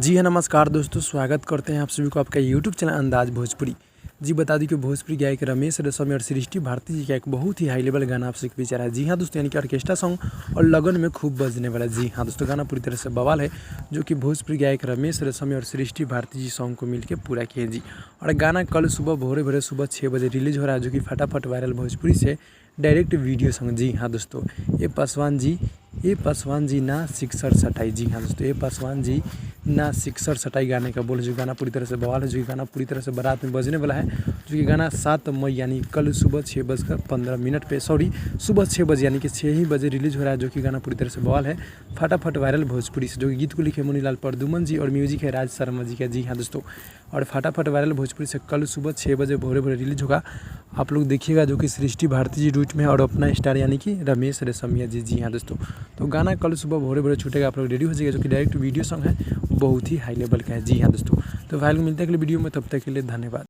जी हाँ, नमस्कार दोस्तों, स्वागत करते हैं आप सभी को आपका यूट्यूब चैनल अंदाज भोजपुरी। जी बता दूं कि भोजपुरी गायक रमेश रेशमिया और सृष्टि भारती जी का एक बहुत ही हाई लेवल गाना आप सभी के बीच आ रहा है। जी हाँ दोस्तों, यानी कि ऑर्केस्ट्रा सॉन्ग और लगन में खूब बजने वाला। जी हाँ दोस्तों, गाना पूरी तरह से बवाल है, जो कि भोजपुरी गायक रमेश रेशमिया और सृष्टि भारती जी सॉन्ग को मिलकर पूरा किए जी। और गाना कल सुबह भोरे सुबह 6 बजे रिलीज हो रहा है, जो कि फटाफट वायरल भोजपुरी से डायरेक्ट वीडियो सॉन्ग। जी हाँ दोस्तों, ये पासवान जी ना सिक्सर सटाई। जी हाँ दोस्तों, ये पासवान जी ना सिक्सर सटाई गाने का बोल, जो गाना पूरी तरह से बवाल है, जो कि गाना पूरी तरह से बारात में बजने वाला है। जो कि गाना 7 मई यानी कल सुबह 6:15 पे सुबह 6 बजे यानी कि 6 ही बजे रिलीज हो रहा है। जो कि गाना पूरी तरह से बवाल है, फटाफट वायरल भोजपुरी से। जो कि गीत को लिखे मुनीलाल परदुमन जी और म्यूजिक है राज शर्मा जी का। जी हाँ दोस्तों, और फटाफट वायरल भोजपुरी से कल सुबह 6 बजे भोरे रिलीज होगा। आप लोग देखिएगा, जो कि सृष्टि भारती जी रूट में है और अपना स्टार यानी कि रमेश रेशमिया जी। जी हाँ दोस्तों, तो गाना कल सुबह भोरे छूटेगा, आप लोग रेडी हो जाइएगा। जो कि डायरेक्ट वीडियो सॉन्ग है, बहुत ही हाई लेवल का है। जी हाँ दोस्तों, तो फाइल मिलते हैं अगले वीडियो में, तब तक के लिए धन्यवाद।